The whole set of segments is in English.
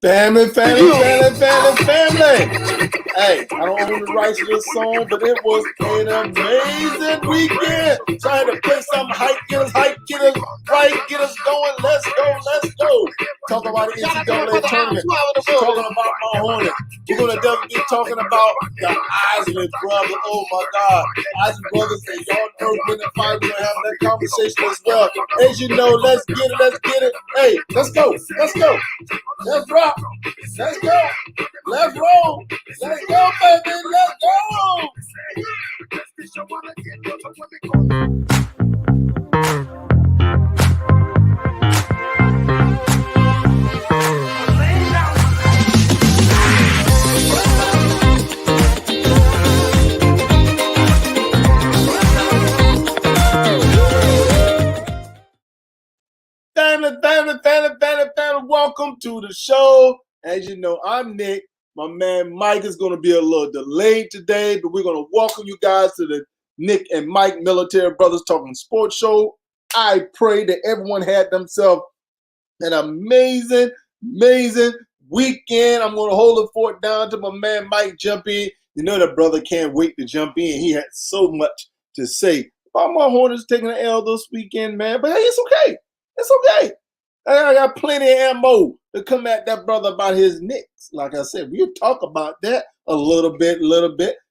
Family. Hey, I don't own the rights to this song, but it was an amazing weekend. Trying to play some hype, get us right, get us going. Let's go. Talk about the NCAA Tournament. Talking about my Hornets. We're going to definitely be talking about the Isley brothers. Oh, my God. Isley brothers and y'all know when the fight, we're going to have that conversation as well. As you know, let's get it. Hey, let's go. Let's rock. Let's go. Let's roll. Let's go, baby. Let's go. Family. Welcome to the show. As you know, I'm Nick. My man Mike is going to be a little delayed today, but we're going to welcome you guys to the Nick and Mike Military Brothers Talking Sports Show. I pray that everyone had themselves an amazing weekend. I'm going to hold the fort down to my man Mike jump in. You know that brother can't wait to jump in. He had so much to say about my Hornets taking an L this weekend, man. But hey, it's okay. I got plenty of ammo to come at that brother about his Knicks. Like I said, we'll talk about that a little bit.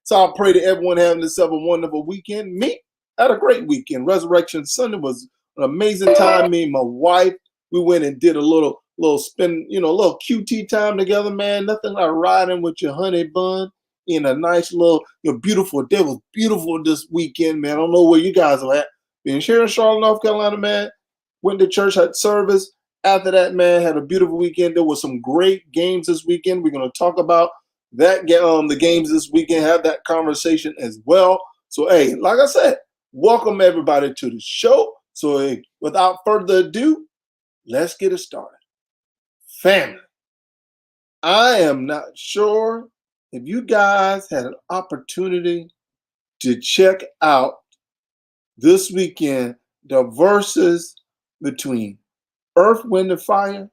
So I pray that everyone having themselves a wonderful weekend. Me, I had a great weekend. Resurrection Sunday was an amazing time. Me and my wife, we went and did a little spin, a little QT time together, man. Nothing like riding with your honey bun in a nice little, beautiful day. It was beautiful this weekend, man. I don't know where you guys are at. Being here in Charlotte, North Carolina, man. Went to church, had service. After that, man, had a beautiful weekend. There was some great games this weekend. We're going to talk about that, the games this weekend, have that conversation as well. So, hey, like I said, welcome everybody to the show. So, hey, without further ado, let's get it started. Family, I am not sure if you guys had an opportunity to check out this weekend the verses between Earth, Wind, and Fire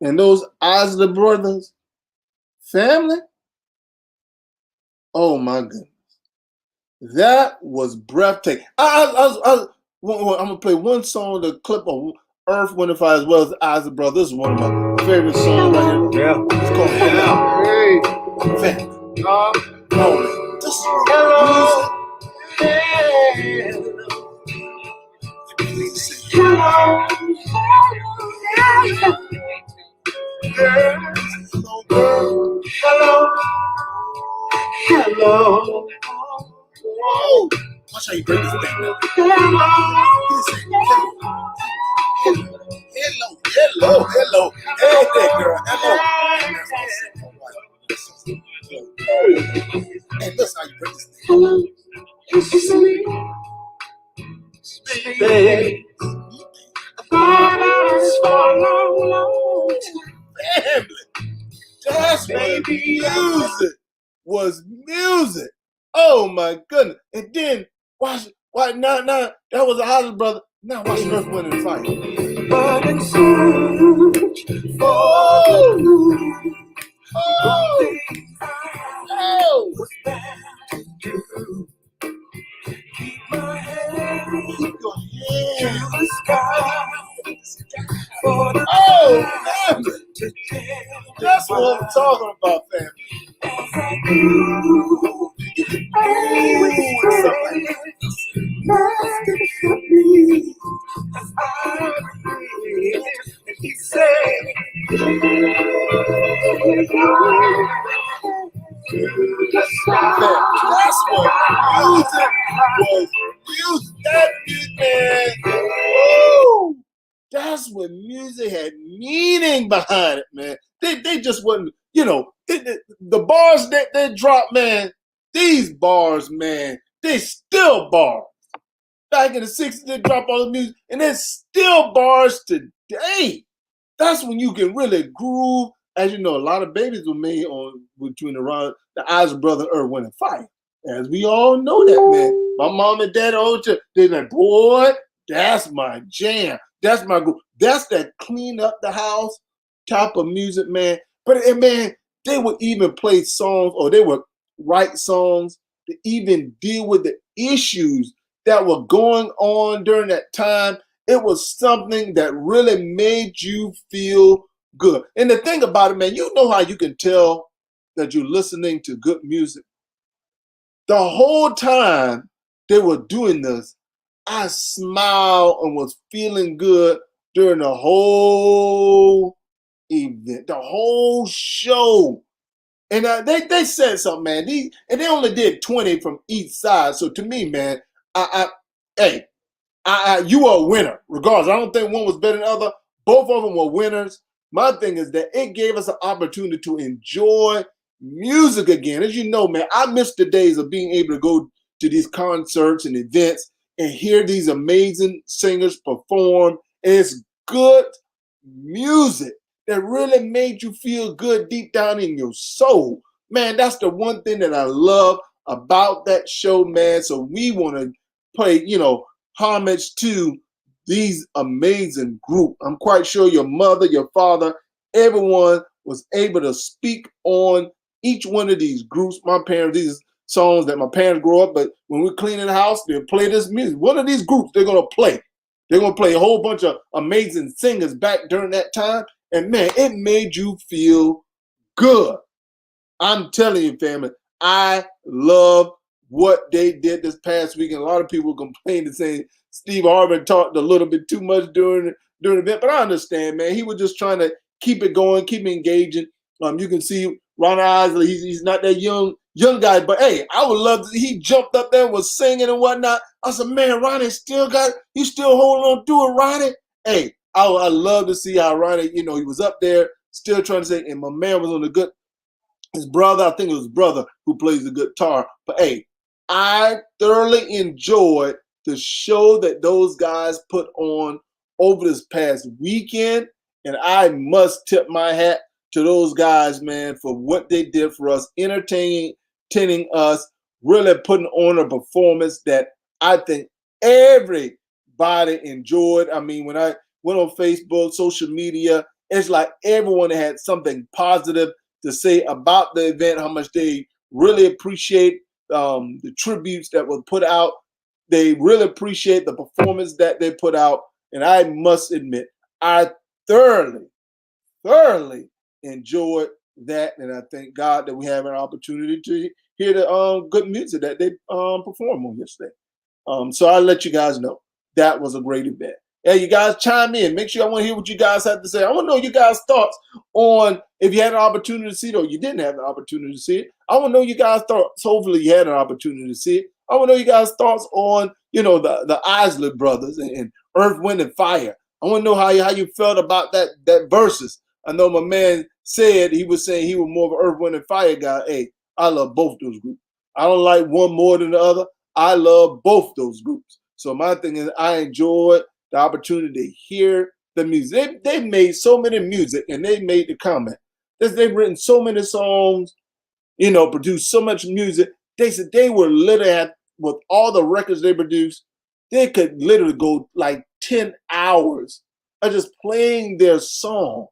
and those Isley brothers. Family, oh my goodness. That was breathtaking. I'm going to play one song, the clip of Earth, Wind, and Fire as well as Isley brothers. This is one of my favorite songs right here. Yeah. It's called Hey. Family. Oh, man. This is music. Hello. Whoa. Watch how you break this thing down. Hello. Hey there, girl. Hello. Hey, listen how you break this thing. Baby. Family. That's baby music was music. Oh my goodness. And then watch now that was a Isley brother. Now watch Earth, Wind, and Fire. Burning search for you. Keep my head to the sky. Family. That's what I'm talking about, family. That's what music was. That music, man. Woo! That's what music had meaning behind it, man. They just wasn't, the bars that they dropped, man. These bars, man, they still bars. Back in the 60s, they dropped all the music, and they're still bars today. That's when you can really groove. As you know, a lot of babies were made between the Isley brother, Earth, Wind, and Fire. As we all know that, man. My mom and dad, they're like, boy, that's my jam. That's my group. That's that clean up the house. type of music, man. But man, they would even play songs, or they would write songs to even deal with the issues that were going on during that time. It was something that really made you feel good. And the thing about it, man, you know how you can tell that you're listening to good music? The whole time they were doing this, I smiled and was feeling good during the whole event, the whole show. And they said something, man. And they only did 20 from each side. So to me, man, hey, you are a winner, regardless. I don't think one was better than the other. Both of them were winners. My thing is that it gave us an opportunity to enjoy music again. As you know, man, I miss the days of being able to go to these concerts and events and hear these amazing singers perform. And it's good music that really made you feel good deep down in your soul. Man, that's the one thing that I love about that show, man. So we want to play, homage to these amazing groups. I'm quite sure your mother, your father, everyone was able to speak on each one of these groups. My parents, these songs that my parents grew up, but when we're cleaning the house, they'll play this music. One of these groups they're going to play. They're going to play a whole bunch of amazing singers back during that time. And man, it made you feel good. I'm telling you, family, I love what they did this past week. And a lot of people complained and saying Steve Harvey talked a little bit too much during the event. But I understand, man. He was just trying to keep it going, keep it engaging. You can see Ron Isley, he's not that young guy. But hey, I would love to, he jumped up there and was singing and whatnot. I said, man, Ronnie still holding on to it, Ronnie. Hey, I love to see how Ronnie, he was up there still trying to sing. And my man was on the good. His brother, I think it was his brother who plays the guitar. But hey, I thoroughly enjoyed the show that those guys put on over this past weekend. And I must tip my hat to those guys, man, for what they did for us, entertaining us, really putting on a performance that I think everybody enjoyed. I mean, when I went on Facebook, social media, it's like everyone had something positive to say about the event, how much they really appreciate the tributes that were put out. They really appreciate the performance that they put out. And I must admit, I thoroughly enjoyed that. And I thank God that we have an opportunity to hear the good music that they performed on yesterday. So I'll let you guys know that was a great event. Hey, you guys chime in. Make sure I want to hear what you guys have to say. I want to know you guys' thoughts on if you had an opportunity to see it or you didn't have an opportunity to see it. I want to know you guys' thoughts. Hopefully you had an opportunity to see it. I want to know you guys' thoughts on, the Isley brothers and Earth, Wind, and Fire. I want to know how you felt about that verses. I know my man said he was saying he was more of an Earth, Wind, and Fire guy. Hey, I love both those groups. I don't like one more than the other. I love both those groups. So my thing is I enjoyed the opportunity to hear the music. They made so many music, and they made the comment. They've written so many songs, produced so much music. They said they were literally with all the records they produced, they could literally go like 10 hours of just playing their songs.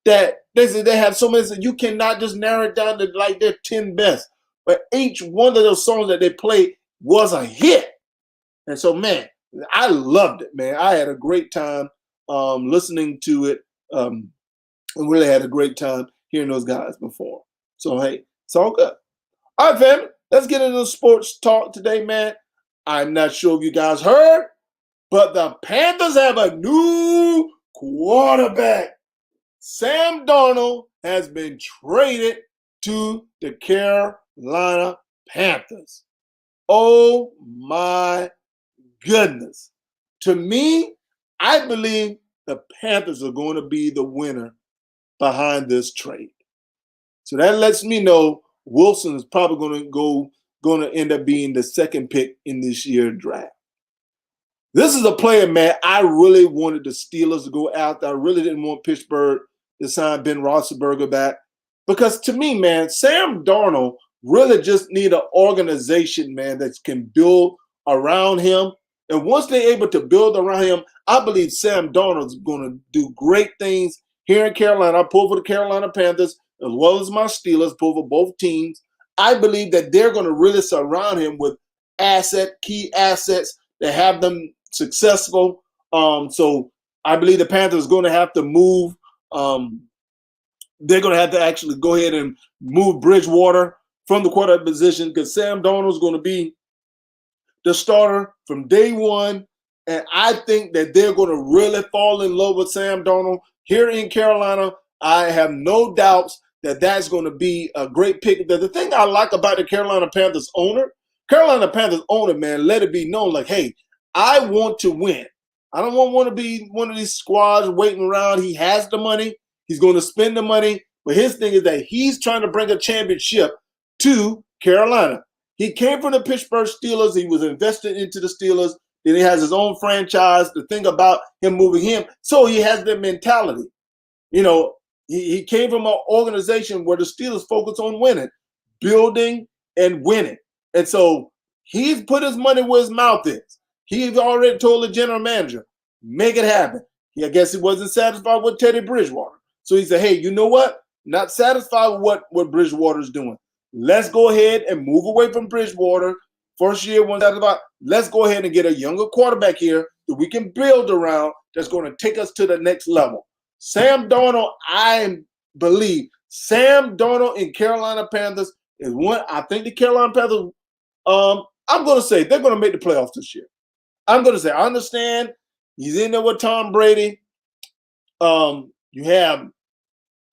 That they said they have so many, you cannot just narrow it down to like their 10 best. But each one of those songs that they played was a hit. And so, man, I loved it, man. I had a great time listening to it and really had a great time hearing those guys perform. So, hey, it's all good. All right, family, let's get into the sports talk today, man. I'm not sure if you guys heard, but the Panthers have a new quarterback. Sam Darnold has been traded to the Carolina Panthers. Oh, my goodness. To me, I believe the Panthers are going to be the winner behind this trade. So that lets me know Wilson is probably going to end up being the second pick in this year's draft. This is a player, man, I really wanted the Steelers to go after. I really didn't want Pittsburgh to sign Ben Roethlisberger back. Because to me, man, Sam Darnold really just need an organization, man, that can build around him. And once they're able to build around him, I believe Sam Darnold is going to do great things here in Carolina. I pull for the Carolina Panthers as well as my Steelers, pull for both teams. I believe that they're going to really surround him with key assets that have them successful. So I believe the Panthers are going to have to move. They're going to have to actually go ahead and move Bridgewater from the quarterback position because Sam Darnold is going to be the starter from day one. And I think that they're going to really fall in love with Sam Darnold here in Carolina. I have no doubts that that's going to be a great pick. The thing I like about the Carolina Panthers owner, man, let it be known like, hey, I want to win. I don't want to be one of these squads waiting around. He has the money. He's going to spend the money. But his thing is that he's trying to bring a championship to Carolina. He came from the Pittsburgh Steelers. He was invested into the Steelers. Then he has his own franchise. The thing about him moving him, so he has that mentality. You know, he came from an organization where the Steelers focus on winning, building, and winning. And so he's put his money where his mouth is. He's already told the general manager, make it happen. I guess he wasn't satisfied with Teddy Bridgewater. So he said, hey, you know what? Not satisfied with what Bridgewater's doing. Let's go ahead and move away from Bridgewater. First year, let's go ahead and get a younger quarterback here that we can build around that's going to take us to the next level. Sam Darnold, I believe Sam Darnold in Carolina Panthers is one. I think the Carolina Panthers, I'm going to say they're going to make the playoffs this year. I'm going to say, I understand he's in there with Tom Brady. You have,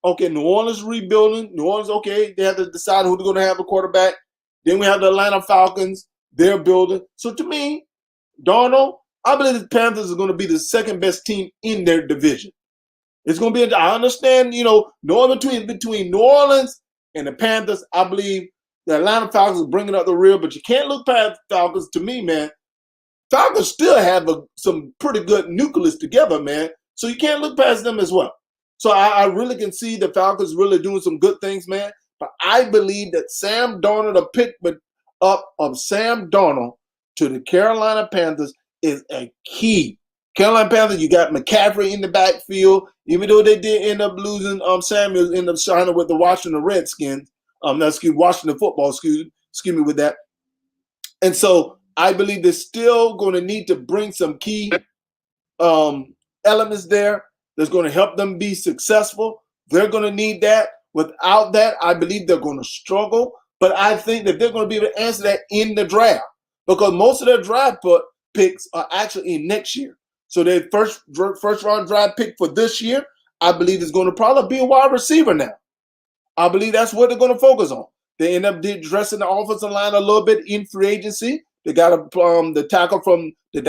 New Orleans rebuilding. New Orleans, they have to decide who they're going to have a quarterback. Then we have the Atlanta Falcons. They're building. So to me, Darnold, I believe the Panthers are going to be the second best team in their division. It's going to be, I understand, between New Orleans and the Panthers, I believe the Atlanta Falcons are bringing up the rear, but you can't look past the Falcons. To me, man, Falcons still have some pretty good nucleus together, man. So you can't look past them as well. So I really can see the Falcons really doing some good things, man. But I believe that Sam Darnold, the pick up of Sam Darnold to the Carolina Panthers is a key. Carolina Panthers, you got McCaffrey in the backfield. Even though they did end up losing, Samuels ended up signing with the Washington Redskins. Washington football, excuse me with that. And so I believe they're still going to need to bring some key elements there that's going to help them be successful. They're going to need that. Without that, I believe they're going to struggle. But I think that they're going to be able to answer that in the draft because most of their draft picks are actually in next year. So their first round draft pick for this year, I believe is going to probably be a wide receiver now. I believe that's what they're going to focus on. They end up dressing the offensive line a little bit in free agency. They got the tackle from the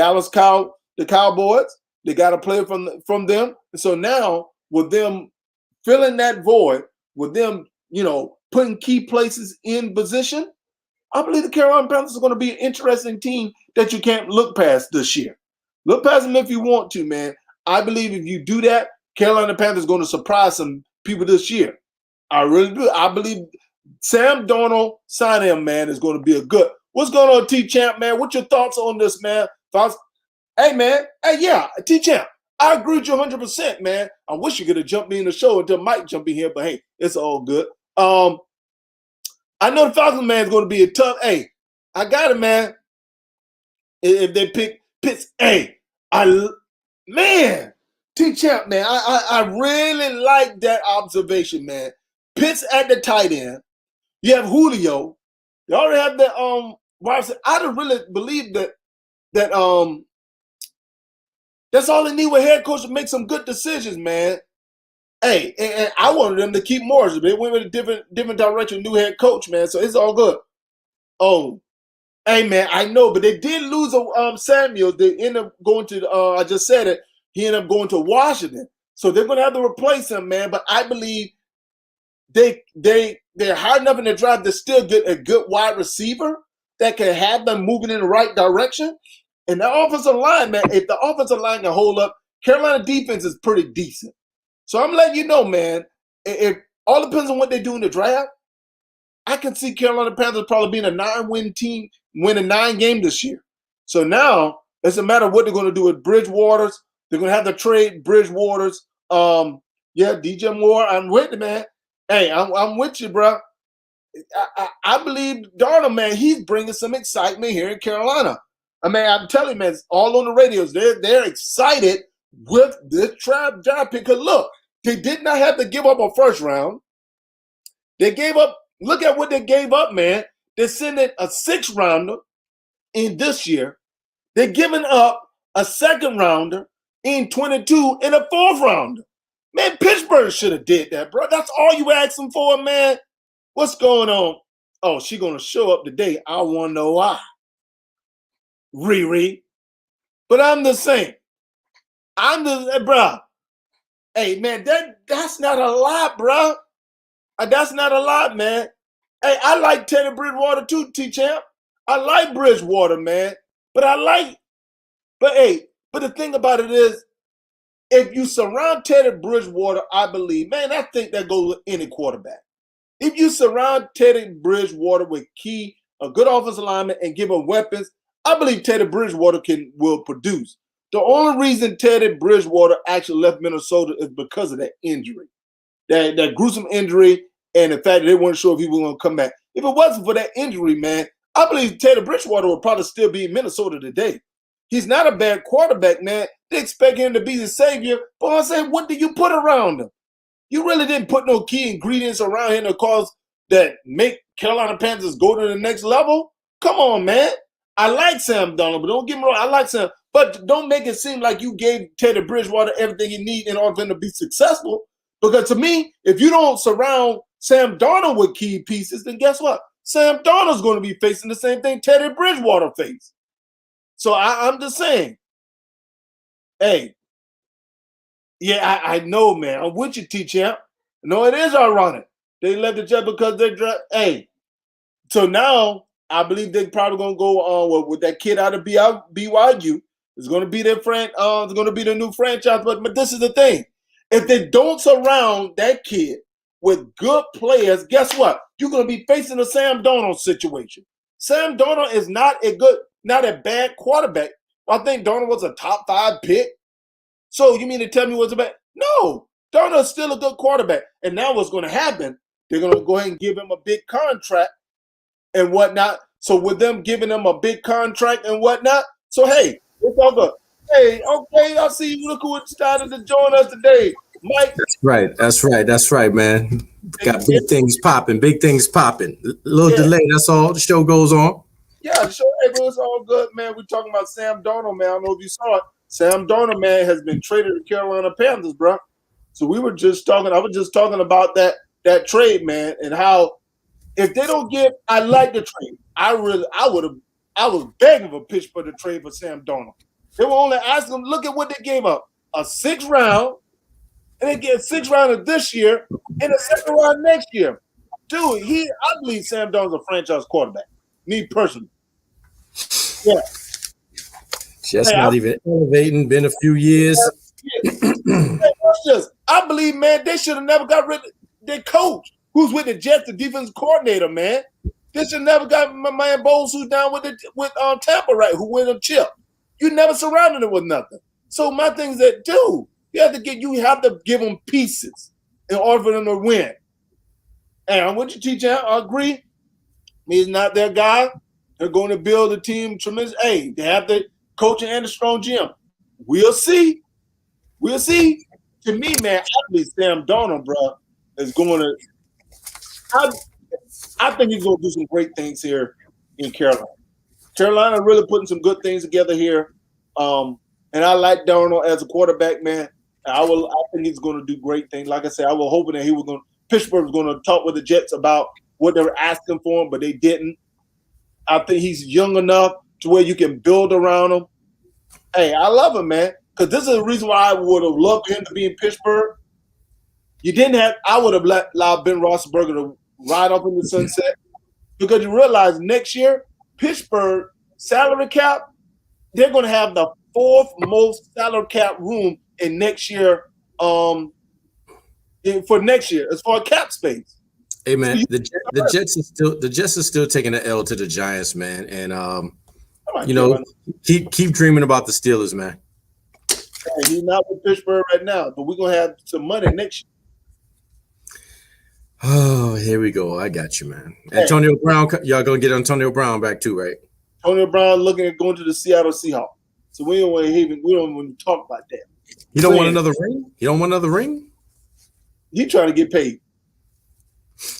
the Cowboys. They got a player from them. And so now with them filling that void, with them, putting key places in position, I believe the Carolina Panthers are going to be an interesting team that you can't look past this year. Look past them if you want to, man. I believe if you do that, Carolina Panthers are going to surprise some people this year. I really do. I believe Sam Darnold signing him, man, is going to be a good. What's going on, T-Champ, man? What's your thoughts on this, man? Thoughts? Hey, man. Hey, yeah, T-Champ. I agree with you 100%, man. I wish you could have jumped in the show until Mike jumped in here, but hey, it's all good. I know the Falcons, man, is going to be a tough. Hey, I got it, man. If they pick Pitts, hey, T-Champ, man, I really like that observation, man. Pitts at the tight end. You have Julio. You already have that I don't really believe that that's all they need with head coach to make some good decisions, man. Hey, and I wanted them to keep Morris. They went with a different direction, new head coach, man. So it's all good. Oh, hey, man, I know, but they did lose Samuel. They ended up going to. I just said it. He ended up going to Washington, so they're going to have to replace him, man. But I believe they're hard enough in the draft to still get a good wide receiver that can have them moving in the right direction. And the offensive line, man, if the offensive line can hold up, Carolina defense is pretty decent. So I'm letting you know, man, it all depends on what they do in the draft. I can see Carolina Panthers probably being a 9-win team, winning 9 games this year. So now it's a matter of what they're going to do with Bridgewater's. They're going to have to trade Bridgewater's Yeah, DJ Moore. I'm with you, man. Hey, I'm with you, bro. I believe Darnold, man, he's bringing some excitement here in Carolina. I mean, I'm telling you, man, it's all on the radios. They're excited with this draft pick. Because look, they did not have to give up a first round. They gave up. Look at what they gave up, man. They're sending a 6th rounder in this year. They're giving up a 2nd rounder in 22 and a 4th rounder. Man, Pittsburgh should have did that, bro. That's all you asking for, man. What's going on? Oh, she gonna show up today. I want to know why. Riri. But I'm the same. Bro. Hey, man, that's not a lot, bro. That's not a lot, man. Hey, I like Teddy Bridgewater too, T-Champ. I like Bridgewater, man. But the thing about it is, if you surround Teddy Bridgewater, I believe, man, I think that goes with any quarterback. If you surround Teddy Bridgewater with a good offensive lineman and give him weapons, I believe Teddy Bridgewater will produce. The only reason Teddy Bridgewater actually left Minnesota is because of that injury, that gruesome injury, and the fact that they weren't sure if he was going to come back. If it wasn't for that injury, man, I believe Teddy Bridgewater would probably still be in Minnesota today. He's not a bad quarterback, man. They expect him to be the savior, but I say, what do you put around him? You really didn't put no key ingredients around him that make Carolina Panthers go to the next level. Come on, man. I like Sam Darnold, but don't get me wrong. I like Sam, but don't make it seem like you gave Teddy Bridgewater everything he needs in order for him to be successful. Because to me, if you don't surround Sam Darnold with key pieces, then guess what? Sam Darnold's going to be facing the same thing Teddy Bridgewater faced. So I'm just saying, hey, yeah, I know, man. I'm with you, T-Champ. No, it is ironic. They left the Jets because they draft. Hey, so now I believe they're probably going to go on with that kid out of BYU. It's going to be their friend. It's going to be the new franchise. But this is the thing: if they don't surround that kid with good players, guess what? You're going to be facing a Sam Darnold situation. Sam Darnold is not a bad quarterback. I think Darnold was a top 5 pick. So you mean to tell me what's bad? No, Darnold's still a good quarterback. And now what's going to happen? They're going to go ahead and give him a big contract and whatnot. So with them giving him a big contract and whatnot, so hey, it's all good. Hey, okay, I see you. Look who decided to join us today, Mike. That's right, man. Got big things popping. Little delay. That's all. The show goes on. Yeah, the show. Hey, it's all good, man. We're talking about Sam Darnold, man. I don't know if you saw it. Sam Darnold, man, has been traded to Carolina Panthers, bro. So I was just talking about that trade, man, and how if they don't I like the trade. I was begging for Pittsburgh to trade for Sam Darnold. They were only asking them, look at what they gave up. A 6th round, and they get a 6th round this year and a 2nd round next year. Dude, I believe Sam Darnold's a franchise quarterback. Me personally. Yeah. Just not even elevating, been a few years. I believe, man, they should have never got rid of their coach, who's with the Jets, the defense coordinator, man. They should have never got my man Bowles, who's down with Tampa, right, who went a chip. You never surrounded him with nothing. So my thing is that, dude, you have to give them pieces in order for them to win. And I'm with you, T-Champ. I agree. He's not their guy. They're going to build a team tremendous. Hey, they have the coaching and a strong GM. We'll see. To me, man, I believe Sam Darnold, bro, is going to. I think he's going to do some great things here in Carolina. Carolina really putting some good things together here, and I like Darnold as a quarterback, man. I think he's going to do great things. Like I said, I was hoping that Pittsburgh was going to talk with the Jets about what they were asking for him, but they didn't. I think he's young enough to where you can build around him. Hey, I love him, man, because this is the reason why I would have loved him to be in Pittsburgh. I would have allowed Ben Roethlisberger to ride off in the sunset, because you realize next year, Pittsburgh salary cap, they're going to have the 4th most salary cap room in next year, for next year, as far as cap space. Hey man, the Jets are still taking the L to the Giants, man, and keep dreaming about the Steelers, man. Hey, he's not with Pittsburgh right now, but we're gonna have some money next year. Oh, here we go. I got you, man. Hey, Antonio Brown, y'all gonna get Antonio Brown back too, right? Antonio Brown looking at going to the Seattle Seahawks. So we don't want to talk about that. You don't want another ring? You don't want another ring? He trying to get paid.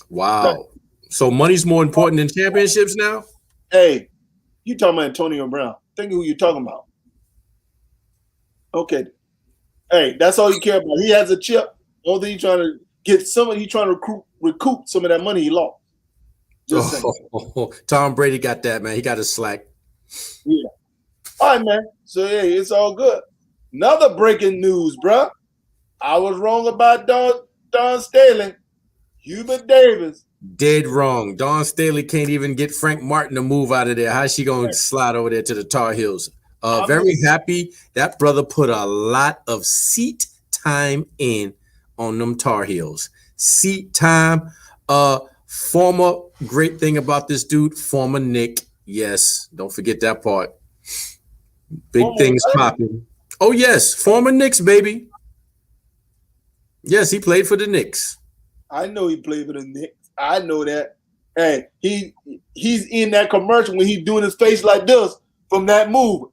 Wow. So money's more important than championships now? Hey, you talking about Antonio Brown. Think of who you're talking about. Okay. Hey, that's all you care about. He has a chip. Only thing he's trying to get he's trying to recoup some of that money he lost. Tom Brady got that, man. He got his slack. Yeah. All right, man. So, hey, it's all good. Another breaking news, bro. I was wrong about Don Staley. Hubert Davis. Dead wrong. Dawn Staley can't even get Frank Martin to move out of there. How's she going to slide over there to the Tar Heels? Very happy. That brother put a lot of seat time in on them Tar Heels. Seat time. Former great thing about this dude, former Knick. Yes, don't forget that part. Big things popping. Oh, yes, former Knicks, baby. Yes, he played for the Knicks. I know he played for the Knicks. I know that. Hey, he's in that commercial when he's doing his face like this from that movie.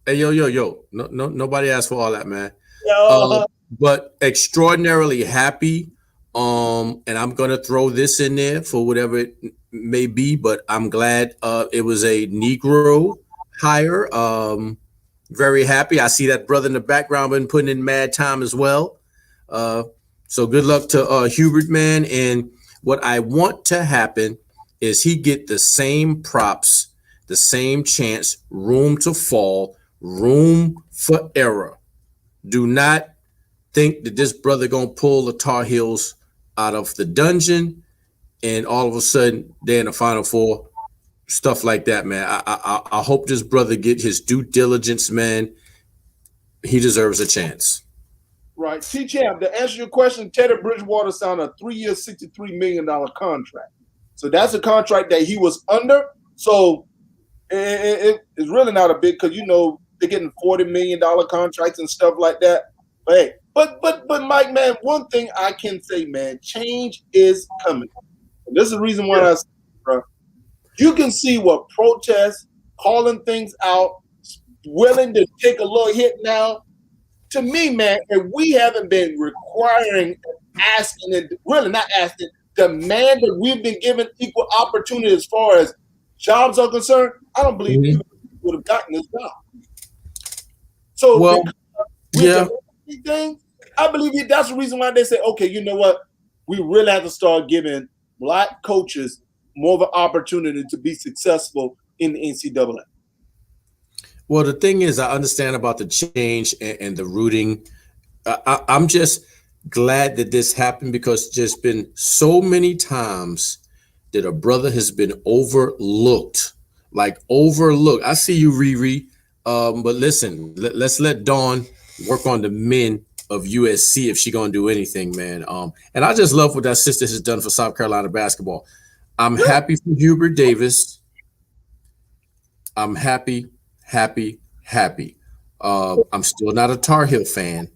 Hey, yo. No, nobody asked for all that, man. Yeah. But extraordinarily happy. And I'm gonna throw this in there for whatever it may be, but I'm glad it was a Negro hire. Very happy. I see that brother in the background been putting in mad time as well. So good luck to Hubert, man. And what I want to happen is he get the same props, the same chance, room to fall, room for error. Do not think that this brother gonna pull the Tar Heels out of the dungeon and all of a sudden they're in the Final Four. Stuff like that, man. I hope this brother get his due diligence, man. He deserves a chance. Right. T-Champ, to answer your question, Teddy Bridgewater signed a 3-year, $63 million contract. So that's a contract that he was under. So it's really not a big, because, they're getting $40 million contracts and stuff like that. But hey, but Mike, man, one thing I can say, man, change is coming. And this is the reason why I say, bro. You can see what protests, calling things out, willing to take a little hit now. To me, man, if we haven't been requiring, asking, and really not asking, demand that we've been given equal opportunity as far as jobs are concerned, I don't believe we would have gotten this job. So, things, I believe that's the reason why they say, okay, you know what? We really have to start giving black coaches more of an opportunity to be successful in the NCAA. Well, the thing is, I understand about the change and the rooting. I'm just glad that this happened because there's been so many times that a brother has been overlooked. I see you, Riri. But listen, let's let Dawn work on the men of USC if she gonna do anything, man. And I just love what that sister has done for South Carolina basketball. I'm happy for Hubert Davis. I'm happy. I'm still not a Tar Heel fan,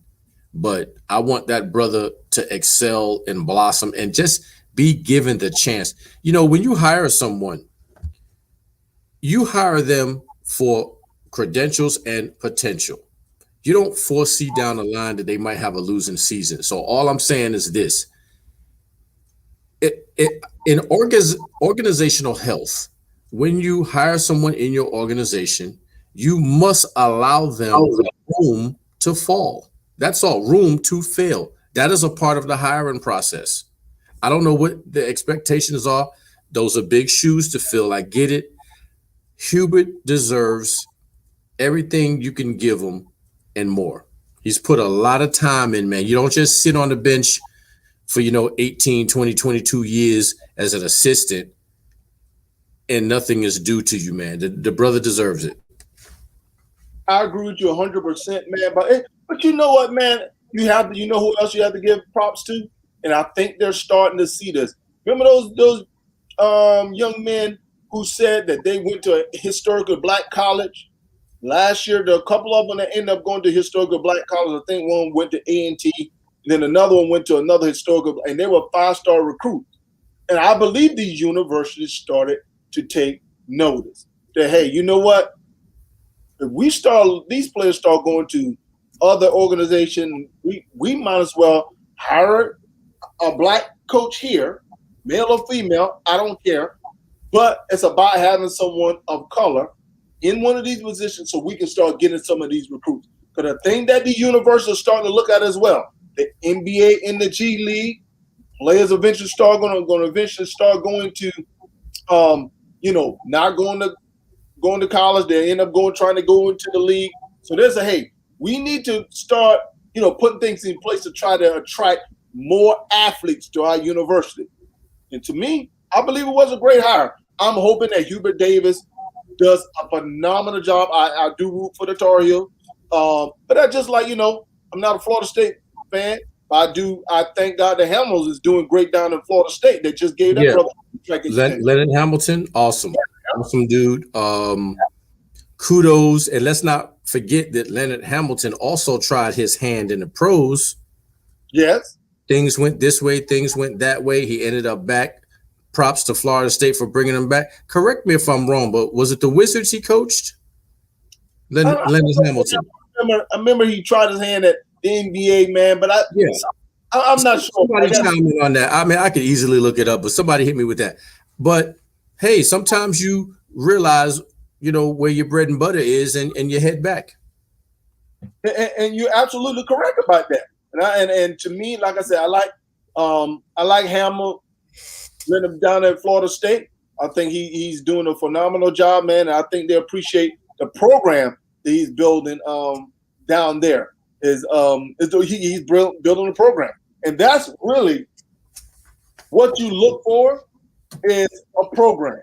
but I want that brother to excel and blossom and just be given the chance. When you hire someone, you hire them for credentials and potential. You don't foresee down the line that they might have a losing season. So all I'm saying is this. In organizational health, when you hire someone in your organization, you must allow them room to fall. That's all, room to fail. That is a part of the hiring process. I don't know what the expectations are. Those are big shoes to fill. I get it. Hubert deserves everything you can give him and more. He's put a lot of time in, man. You don't just sit on the bench for, 18, 20, 22 years as an assistant and nothing is due to you, man. The brother deserves it. I agree with you 100%, man. But you know what, man? You know who else you have to give props to? And I think they're starting to see this. Remember those young men who said that they went to a historical black college? Last year, a couple of them that ended up going to historical black colleges. I think one went to A&T, and then another one went to another historical, and they were 5-star recruits. And I believe these universities started to take notice that, hey, you know what? If these players start going to other organizations, we might as well hire a black coach here, male or female, I don't care. But it's about having someone of color in one of these positions so we can start getting some of these recruits. Because the thing that the university is starting to look at as well, the NBA and the G League, players eventually start going to, not going to college. They end up trying to go into the league. So there's we need to start, putting things in place to try to attract more athletes to our university. And to me, I believe it was a great hire. I'm hoping that Hubert Davis does a phenomenal job. I do root for the Tar Heels. But I just I'm not a Florida State fan. But I thank God that Hamels is doing great down in Florida State. They just gave that brother Leonard Hamilton, awesome. Awesome dude. Kudos. And let's not forget that Leonard Hamilton also tried his hand in the pros. Yes. Things went this way, things went that way. He ended up back. Props to Florida State for bringing him back. Correct me if I'm wrong, but was it the Wizards he coached? Leonard Hamilton. I remember he tried his hand at the NBA, man, but I'm not sure. Somebody chime in on that. I mean, I could easily look it up, but somebody hit me with that. But hey, sometimes you realize, where your bread and butter is, and you head back. And you're absolutely correct about that. And to me, like I said, I like Hamill. Let him down at Florida State. I think he's doing a phenomenal job, man. And I think they appreciate the program that he's building down there. He's building a program, and that's really what you look for is a program.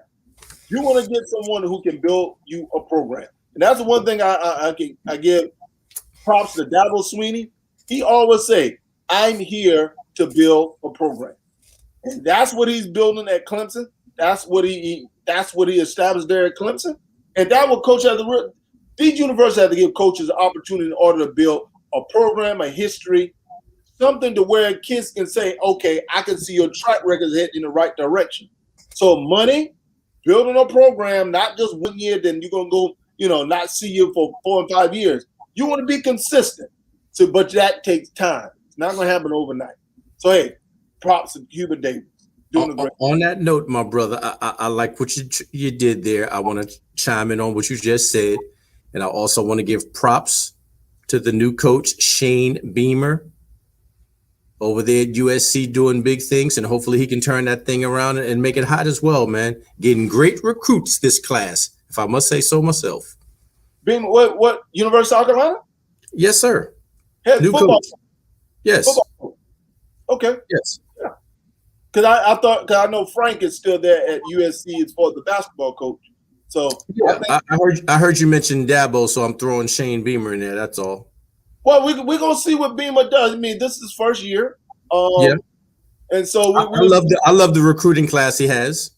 You want to get someone who can build you a program, and that's the one thing I give props to Dabo Sweeney. He always say, "I'm here to build a program." And that's what he's building at Clemson. That's what he established there at Clemson. And that what coach has to. These universities have to give coaches an opportunity in order to build a program, a history, something to where kids can say, okay, I can see your track record heading in the right direction. So money, building a program, not just 1 year, then you're gonna go, not see you for 4 and 5 years. You want to be consistent. But that takes time. It's not gonna happen overnight. So hey. Props to Hubert Davis. On that note, my brother, I like what you did there. I want to chime in on what you just said. And I also want to give props to the new coach, Shane Beamer, over there at USC doing big things. And hopefully he can turn that thing around and make it hot as well, man. Getting great recruits this class, if I must say so myself. Beamer, what University of South Carolina? Yes, sir. New football. Coach. Yes. Football. Okay. Yes. Because I know Frank is still there at USC as far as the basketball coach. So yeah, I heard you mention Dabo, so I'm throwing Shane Beamer in there. That's all. Well, we're gonna see what Beamer does. I mean, this is his first year. And so I love the recruiting class he has.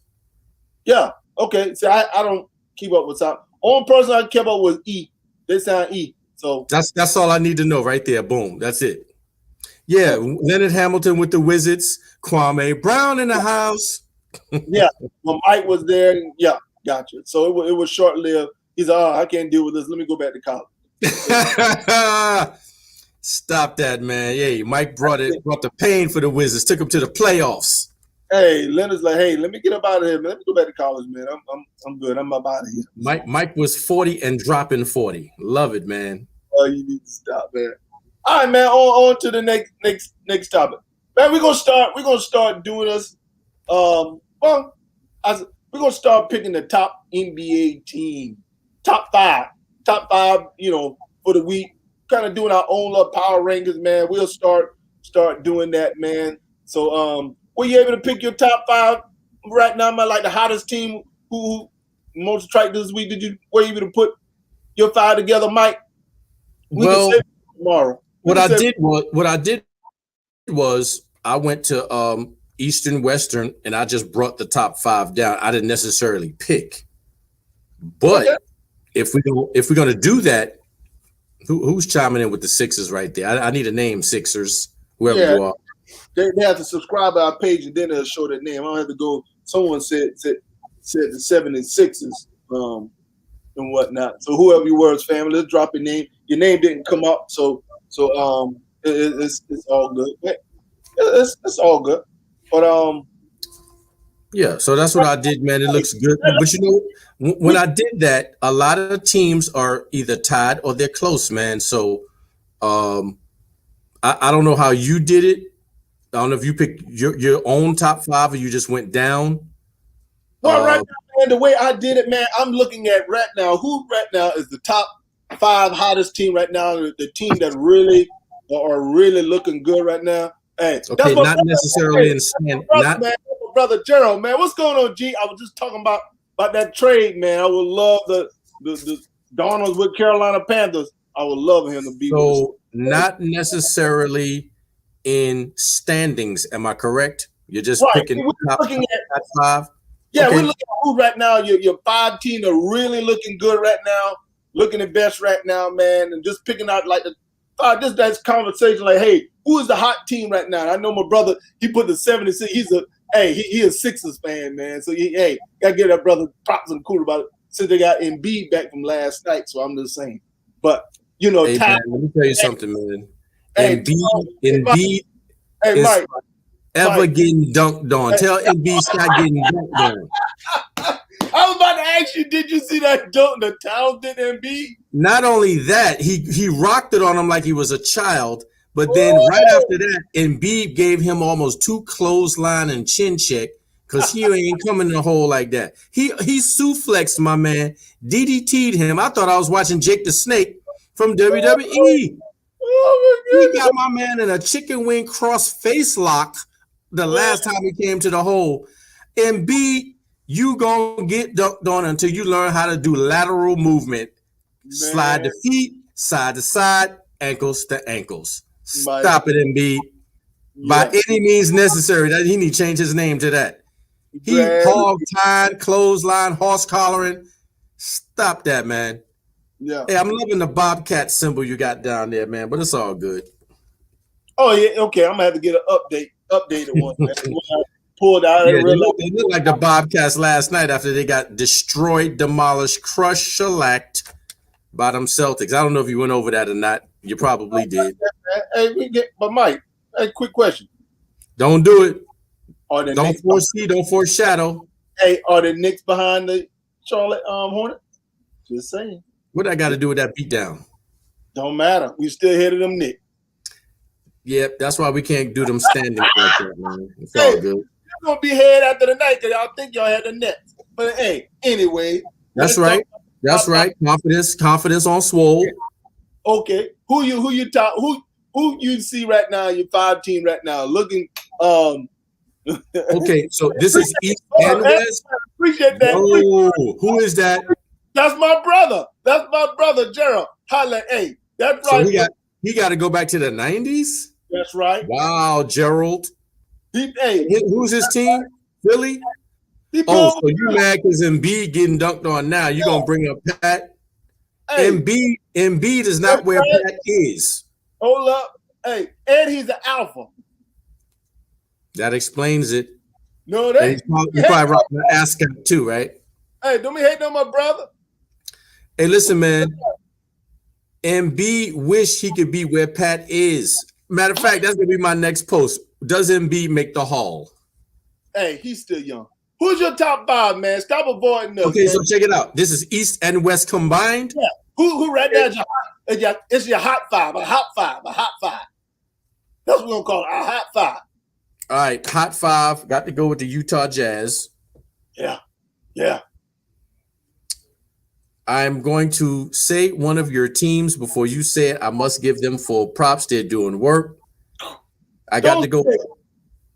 Yeah. Okay. So I don't keep up with South. Only person I kept up with E. They sound E. So that's all I need to know right there. Boom. That's it. Yeah, Leonard Hamilton with the Wizards, Kwame Brown in the house. Yeah, when Mike was there, yeah, gotcha. So it was short-lived. He's like, I can't deal with this. Let me go back to college. Stop that, man. Yeah, Mike brought the pain for the Wizards, took them to the playoffs. Hey, Leonard's like, hey, let me get up out of here, man. Let me go back to college, man. I'm good. I'm up out of here. Mike was 40 and dropping 40. Love it, man. Oh, you need to stop, man. All right, man. On to the next topic. Man, we're gonna start doing this. We're gonna start picking the top NBA team, top five, for the week. Kind of doing our own little power rankings, man. We'll start doing that, man. So, were you able to pick your top five right now, man? Like the hottest team who most attractive this week? Were you able to put your five together, Mike? We can say tomorrow. What I did was I went to Eastern Western and I just brought the top five down. I didn't necessarily pick, but if we're gonna do that, who's chiming in with the Sixers right there? I need a name, Sixers, whoever you are. They have to subscribe to our page and then they'll show their name. I don't have to go. Someone said the 76ers and whatnot. So whoever you were, family, let's drop your name. Your name didn't come up, so it's all good. It's all good. But yeah. So that's what I did, man. It looks good. But you know, when I did that, a lot of the teams are either tied or they're close, man. So I don't know how you did it. I don't know if you picked your own top 5 or you just went down. Well, right now, man, the way I did it, man, I'm looking at right now who right now is the top 5 hottest team right now, the team that really are really looking good right now. Hey, okay, not necessarily in stand. Brother Gerald, man, what's going on, G? I was just talking about that trade, man. I would love the Donalds with Carolina Panthers. I would love him to be. So not necessarily in standings. Am I correct? You're just picking top 5. Yeah, we're looking at who right now. Your 5 team are really looking good right now, looking the best right now, man, and just picking out like just that conversation, like, hey, who is the hot team right now? I know my brother, he put the 76. He's a Sixers fan, man. So gotta give that brother props and cool about it since they got Embiid back from last night. So I'm just saying, but you know, hey, man, let me tell you something, man. Embiid is Mike, ever getting dunked on. Tell Embiid stop getting dunked on. I was about to ask you, did you see that dunk, the talented Embiid? Not only that, he rocked it on him like he was a child, but then right after that, Embiid gave him almost 2 clothesline and chin check because he ain't coming in the hole like that. He suplexed my man, DDT'd him. I thought I was watching Jake the Snake from WWE. He got my man in a chicken wing cross face lock the last time he came to the hole. Embiid, you gonna get dunked on until you learn how to do lateral movement. Man. Slide the feet, side to side, ankles to ankles. Stop it, Embiid. By any means necessary. That he need to change his name to that. He hog tied, clothesline, horse collaring. Stop that, man. Yeah. Hey, I'm loving the Bobcat symbol you got down there, man, but it's all good. Oh, yeah. Okay. I'm gonna have to get an updated one, man. Pulled out. Yeah, they look like the Bobcats last night after they got destroyed, demolished, crushed, shellacked by them Celtics. I don't know if you went over that or not. You probably did. Hey, but Mike, quick question. Don't do it. Don't foreshadow. Hey, are the Knicks behind the Charlotte Hornets? Just saying. What I got to do with that beatdown? Don't matter. We still headed them Knicks. Yep, that's why we can't do them standing like that, man. It's all good. You're gonna be head after the night because y'all think y'all had the Nets. But hey, anyway. That's right. That's right. Confidence on swole. Okay. Who you see right now, your 5 team right now looking okay, so this is East and West. Appreciate that. Oh, who is that? That's my brother, Gerald. Holla, hey, that's right. So he got to go back to the 90s? That's right. Wow, Gerald. Who's his team? Philly? So you mad because Embiid getting dunked on now. You going to bring up Pat? Hey. Embiid is not where Pat is. Hold up. Hey, and he's an alpha. That explains it. No, that he's probably rocking the ascot too, right? Hey, don't be hating on my brother. Hey, listen, man. Embiid wish he could be where Pat is. Matter of fact, that's gonna be my next post. Does Embiid make the Hall? Hey, he's still young. Who's your top 5, man? Stop avoiding us. Okay, man. So check it out. This is East and West combined. Yeah. Who right now is your hot 5? A hot 5. That's what we're gonna call it. A hot 5. All right, hot 5. Got to go with the Utah Jazz. Yeah. I'm going to say one of your teams before you say it. I must give them full props. They're doing work. I got to go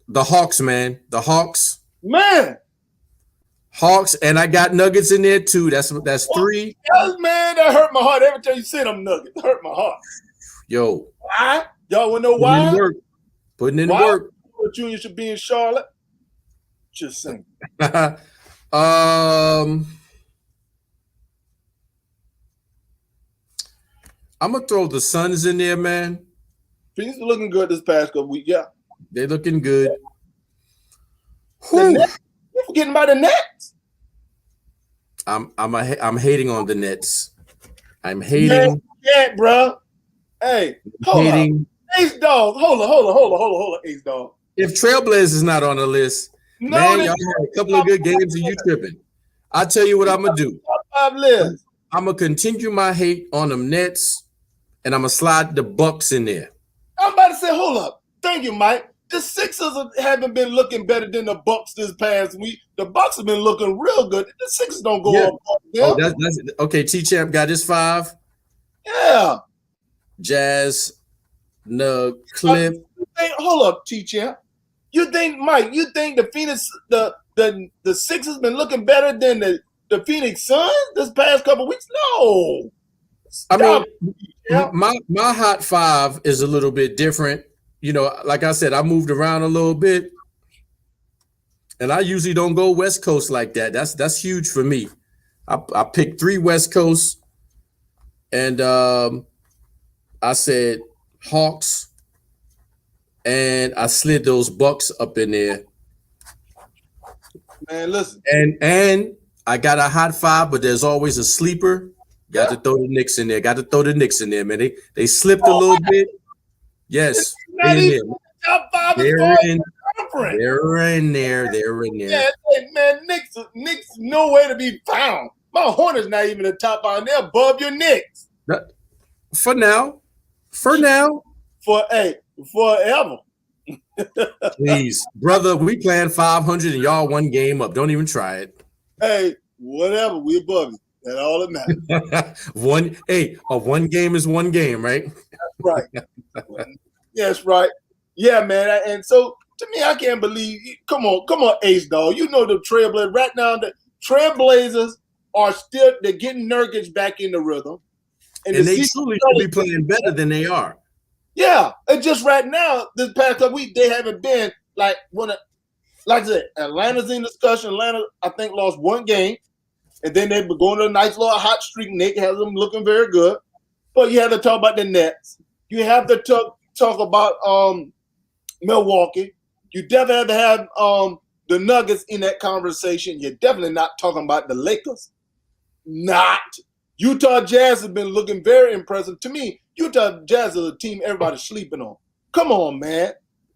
the Hawks, man. The Hawks. Man. Hawks, and I got Nuggets in there too. That's 3. Man, that hurt my heart every time you say them Nuggets. It hurt my heart. Yo. Why? Y'all want to know why? Putting in work. Junior should be in Charlotte. Just saying. I'm gonna throw the Suns in there, man. Phoenix is looking good this past couple weeks. Yeah, They're looking good. the Nets. You're forgetting about the Nets. I'm hating on the Nets. I'm hating. Yeah, bro. Hey, hold up. Ace Dog. Hold on, Ace Dog. If Trailblazers is not on the list, man, y'all had a couple of good games and you tripping. I'll tell you what I'm gonna do. I'm gonna continue my hate on them Nets, and I'm gonna slide the Bucks in there. I'm about to say, hold up. Thank you, Mike. The Sixers haven't been looking better than the Bucks this past week. The Bucks have been looking real good. The Sixers don't go up. Oh, that's okay. T-Champ got his 5. Yeah. Jazz, Nug, Cliff. Hold up, T-Champ. You think, Mike? You think the Phoenix, the Sixers been looking better than the Phoenix Suns this past couple weeks? No. Stop. I mean, my hot 5 is a little bit different. You know, like I said, I moved around a little bit, and I usually don't go West Coast like that. That's huge for me. I picked 3 West Coast, and I said Hawks, and I slid those Bucks up in there. Man, listen. And I got a hot 5, but there's always a sleeper. Got to throw the Knicks in there. Got to throw the Knicks in there, man. They slipped a little bit. Yes. They're in there. Yeah, man, Knicks nowhere to be found. My Hornets not even the top 5. They're above your Knicks. For now. Forever. Please, brother, we playing 500 and y'all 1 game up. Don't even try it. Hey, whatever. We above you. That's all that matters. One game is 1 game, right? That's right. Yes, right. Yeah, man. And so to me, I can't believe. Come on, Ace Dog. You know the Trailblazers right now. The Trailblazers are they're getting Nurkic back in the rhythm, and they truly should be playing better than they are. Yeah, and just right now, this past couple weeks, they haven't been like I said, Atlanta's in discussion. Atlanta, I think, lost 1 game, and then they've been going to a nice little hot streak. Nick has them looking very good, but you have to talk about the Nets. You have to talk about Milwaukee. You definitely have to have the Nuggets in that conversation. You're definitely not talking about the Lakers. Not. Utah Jazz has been looking very impressive. To me, Utah Jazz is a team everybody's sleeping on. Come on, man.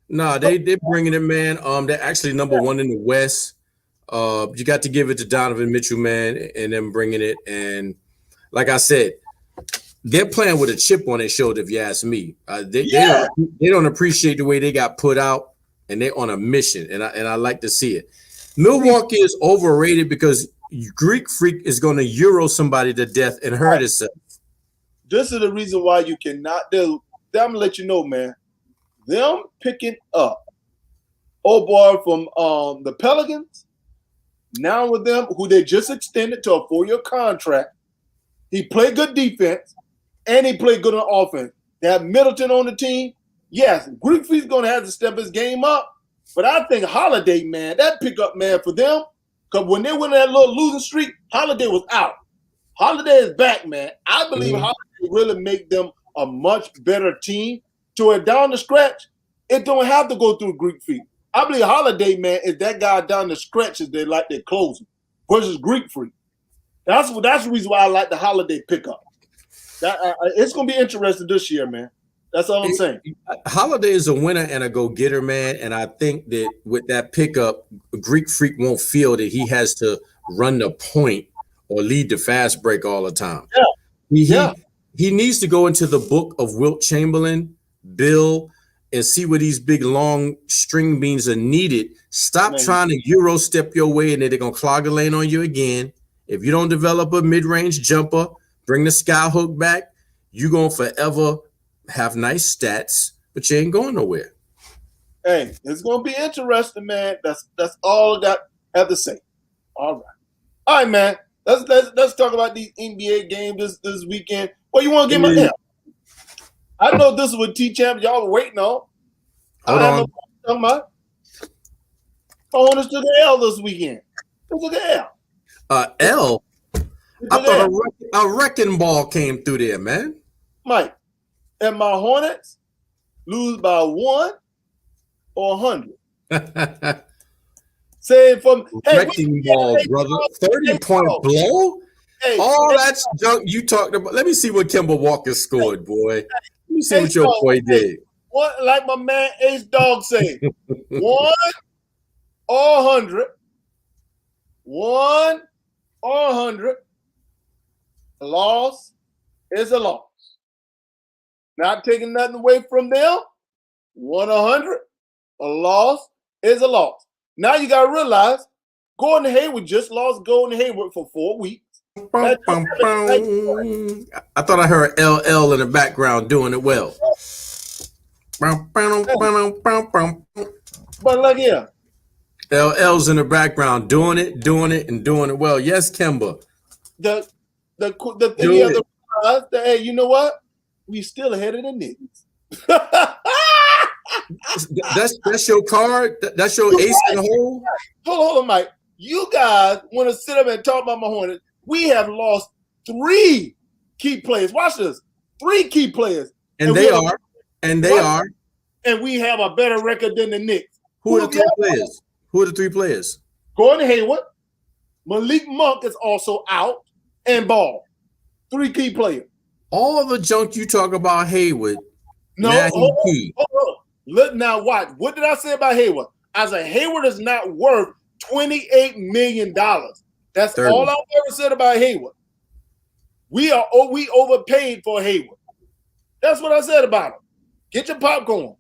Nah, they're bringing it, man. They're actually number 1 in the West. You got to give it to Donovan Mitchell, man, and them bringing it. And like I said, they're playing with a chip on their shoulder, if you ask me. They don't appreciate the way they got put out, and they're on a mission, and I like to see it. Milwaukee is overrated because Greek Freak is going to Euro somebody to death and hurt itself. This is the reason why you cannot do. I'm going to let you know, man. Them picking up boy from the Pelicans, now with them, who they just extended to a 4-year contract. He played good defense, and he played good on offense. They have Middleton on the team. Yes, Greek Freak's going to have to step his game up, but I think Holiday, man, that pickup, man, for them, because when they went on that little losing streak, Holiday was out. Holiday is back, man. I believe Holiday really make them a much better team. To it down the stretch, it don't have to go through Greek Freak. I believe Holiday, man, is that guy down the stretch as they like their closing versus Greek Freak. That's the reason why I like the Holiday pickup. It's going to be interesting this year, man. That's all I'm saying. Holiday is a winner and a go-getter, man, and I think that with that pickup, Greek Freak won't feel that he has to run the point or lead the fast break all the time. Yeah. He needs to go into the book of Wilt Chamberlain, Bill, and see where these big, long string beans are needed. Stop trying to Euro step your way and they're going to clog a lane on you again. If you don't develop a mid-range jumper, bring the sky hook back, you're going to forever have nice stats, but you ain't going nowhere. Hey, it's going to be interesting, man. That's all I have to say. All right, man. Let's talk about these NBA games this weekend. Well, you want to give me a I know this is what T-Champ y'all were waiting on. Hold on. Talking about. Hornets took an L this weekend. Who took an L? L? I thought a wrecking ball came through there, man. Mike, and my Hornets lose by 1 or 100. Saying from wrecking balls, brother. 30-point blow. All that's junk you talked about. Let me see what Kemba Walker scored, boy. Let me see what your boy did. What, like my man Ace Dog say, 1 or 100. 1 or 100. A loss is a loss. Not taking nothing away from them. 1 or 100. A loss is a loss. Now you got to realize Gordon Hayward just lost Gordon Hayward for 4 weeks. I thought I heard LL in the background doing it well. But look here. LL's in the background doing it well. Yes, Kemba. The thing you have to realize that, hey, you know what? We still ahead of the Knicks. That's your card? That's your ace in the hole? Hold on, Mike. You guys want to sit up and talk about my Hornets. We have lost 3 key players. Watch this. 3 key players. And they are. And we have a better record than the Knicks. Who are the 3 players? Who are the 3 players? Gordon Hayward. Malik Monk is also out. And Ball. 3 key players. All the junk you talk about Hayward. No, hold on. Look now, watch. What did I say about Hayward? I said Hayward is not worth $28 million. That's 30. all I've ever said about Hayward. We overpaid for Hayward. That's what I said about him. Get your popcorn.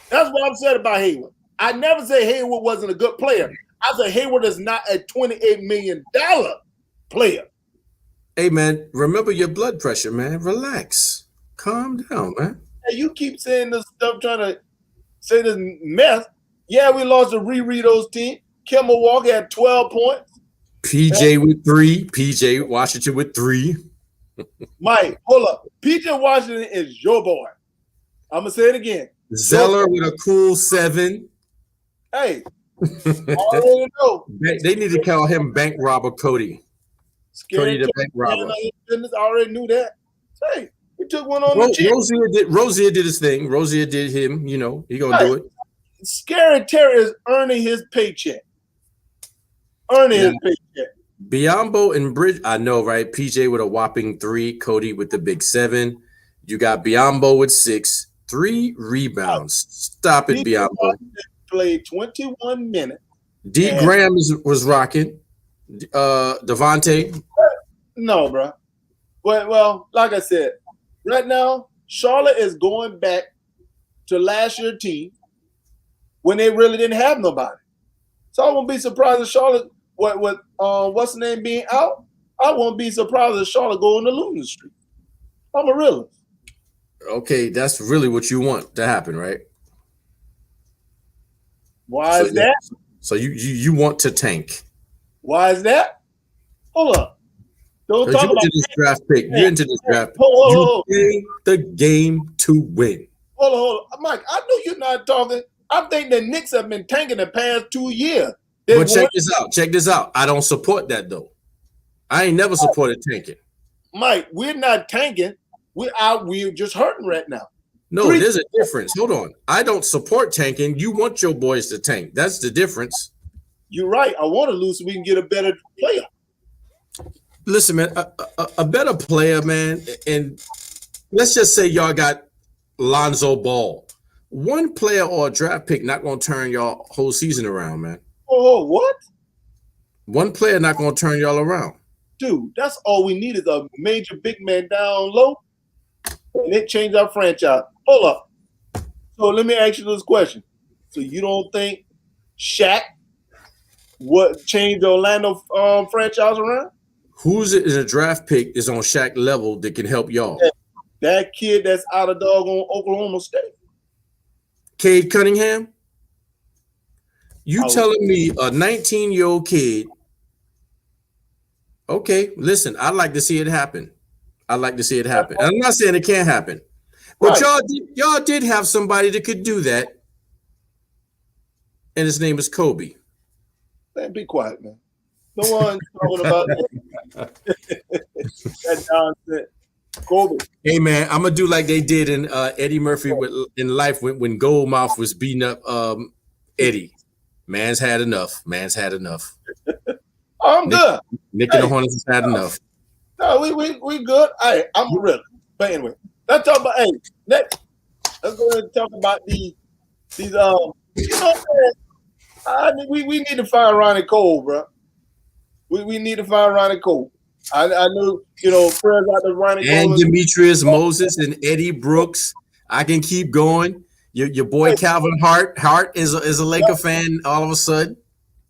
That's what I've said about Hayward. I never said Hayward wasn't a good player. I said Hayward is not a $28 million player. Hey, man, remember your blood pressure, man. Relax. Calm down, man. Hey, you keep saying this stuff, trying to say this mess. Yeah, we lost to Riritos team. Kemba Walker had 12 points. PJ with 3. PJ Washington with 3. Mike, hold up. PJ Washington is your boy. I'm going to say it again. Zeller with a cool 7. Hey, I already know. They need to call him Bank Robber Cody. Cody the Bank Robber. I already knew that. Hey, we took one on the chin. Rozier did his thing. Rozier did him. You know, he going to do it. Scary Terry is earning his paycheck. His paycheck. Biyombo and Bridge, I know, right? PJ with a whopping 3. Cody with the big 7. You got Biyombo with 6. 3 rebounds. Stop it, Biyombo. Played 21 minutes. D. Graham was rocking. Devontae. No, bro. Well, like I said, right now, Charlotte is going back to last year's team when they really didn't have nobody. So I won't be surprised if Charlotte, what's the name being out, I won't be surprised if Charlotte go on the losing streak. I'm a realist. Okay, that's really what you want to happen, right? Why is that? So you want to tank. Why is that? Hold up. Don't talk about this draft pick. You're into this draft pick. You play the game to win. Hold on. Mike, I know you're not talking. I think the Knicks have been tanking the past 2 years. But check this out. I don't support that, though. I ain't never supported tanking. Mike, we're not tanking. We're just hurting right now. No, there's a difference. Hold on. I don't support tanking. You want your boys to tank. That's the difference. You're right. I want to lose so we can get a better player. Listen, man, a better player, man, and let's just say y'all got Lonzo Ball. One player or a draft pick not going to turn y'all whole season around, man. Oh, what? One player not going to turn y'all around. Dude, that's all we need is a major big man down low, and it changed our franchise. Hold up. So let me ask you this question. So you don't think Shaq would change the Orlando franchise around? Who's in a draft pick is on Shaq level that can help y'all? That kid that's out of doggone Oklahoma State. Cade Cunningham? You telling me a 19-year-old kid? Okay, listen, I'd like to see it happen. I'd like to see it happen. I'm not saying it can't happen. But y'all did have somebody that could do that. And his name is Kobe. Man, be quiet, man. No one's talking about that. That nonsense. Kobe. Hey man, I'm gonna do like they did in Eddie Murphy in Life when Goldmouth was beating up Eddie. Man's had enough. Man's had enough. I'm good. Nick and the Hornets has had enough. No, we good. Hey, I'm ready. But anyway, let's talk about let's go ahead and talk about these you know what I'm saying? We need to find Ronnie Cole, bro. We need to find Ronnie Cole. I knew, prayers out to Ronnie Cole. And Demetrius Moses and Eddie Brooks. I can keep going. Your boy Calvin Hart is a Laker fan all of a sudden.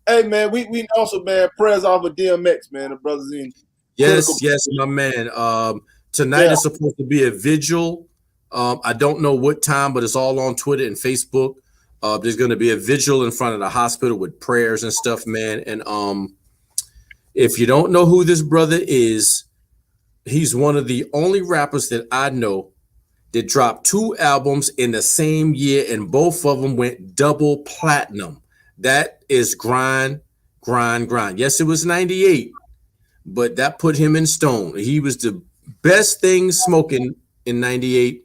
Hey man, we also, man, prayers off of DMX, man. The brothers in. Yes, my man. Tonight is supposed to be a vigil. I don't know what time, but it's all on Twitter and Facebook. There's going to be a vigil in front of the hospital with prayers and stuff, man. And if you don't know who this brother is, he's one of the only rappers that I know that dropped 2 albums in the same year, and both of them went double platinum. That is grind. Yes, it was 98, but that put him in stone. He was the best thing smoking in 98.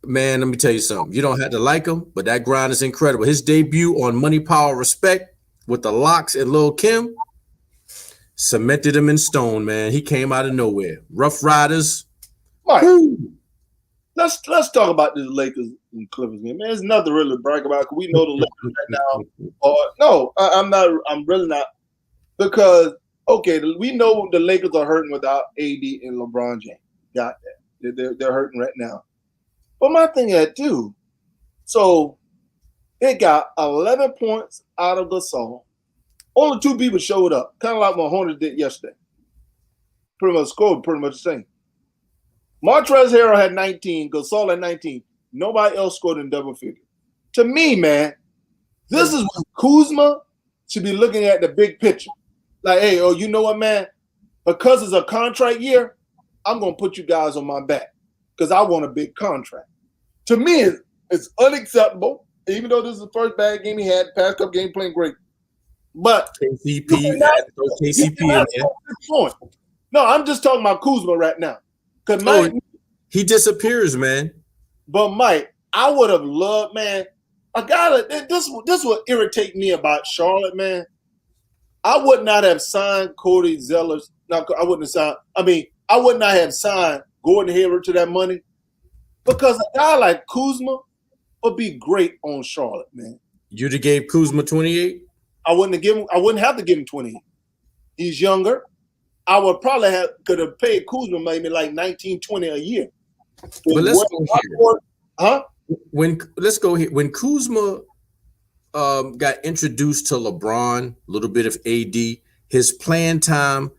Man, let me tell you something. You don't have to like him, but that grind is incredible. His debut on Money, Power, Respect with the Locks and Lil' Kim cemented him in stone, man. He came out of nowhere. Rough Riders. Right. Let's talk about the Lakers and Clippers, man. There's nothing really to brag about because we know the Lakers right now. I'm really not. Because, we know the Lakers are hurting without AD and LeBron James. Got that. They're hurting right now. But my thing is, too, so it got 11 points out of Gasol. Only 2 people showed up, kind of like what Hornets did yesterday. Pretty much scored pretty much the same. Montrezl Harrell had 19, Gasol had 19. Nobody else scored in double figures. To me, man, this is when Kuzma should be looking at the big picture. Like, hey, you know what, man? Because it's a contract year, I'm going to put you guys on my back because I want a big contract. To me, it's unacceptable, even though this is the first bad game he had. Past couple game playing great. But KCP in there. No, I'm just talking about Kuzma right now. Because he disappears, man. But Mike, I would have loved, man. This would irritate me about Charlotte, man. I would not have signed Cody Zeller. No, I wouldn't have signed. I would not have signed Gordon Hayward to that money because a guy like Kuzma would be great on Charlotte, man. You'd have gave Kuzma 28? I wouldn't have to give him 28. He's younger. I would probably could have paid Kuzma maybe like 19, 20 a year. But let's go here. Huh? Let's go here. When Kuzma got introduced to LeBron, a little bit of AD, his playing time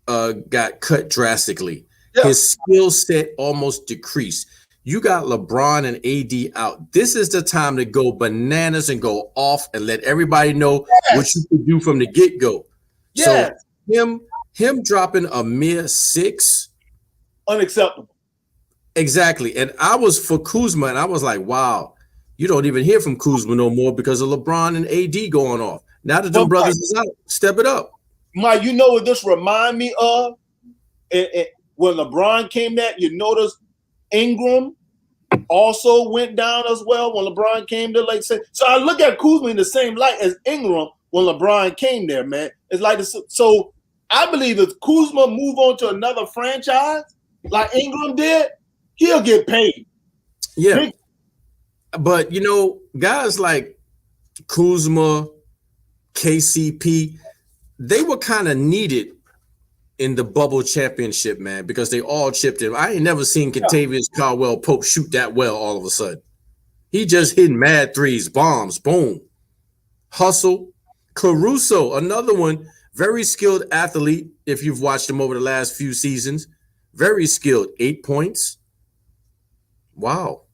got cut drastically. Yeah. His skill set almost decreased. You got LeBron and AD out. This is the time to go bananas and go off and let everybody know what you can do from the get-go. Yes. So him dropping a mere 6. Unacceptable. Exactly. And I was for Kuzma, and I was like, wow, you don't even hear from Kuzma no more because of LeBron and AD going off. Now that them brothers is out, step it up. Mike, you know what this remind me of? When LeBron came back, you notice Ingram also went down as well when LeBron came to Lake City. So I look at Kuzma in the same light as Ingram when LeBron came there, man. It's like this. So I believe if Kuzma move on to another franchise like Ingram did, he'll get paid. Yeah. But, guys like Kuzma, KCP, they were kind of needed in the bubble championship, man, because they all chipped in. I ain't never seen Kentavious Caldwell Pope shoot that well all of a sudden. He just hitting mad threes, bombs, boom. Hustle. Caruso, another one, very skilled athlete, if you've watched him over the last few seasons. Very skilled. 8 points. Wow.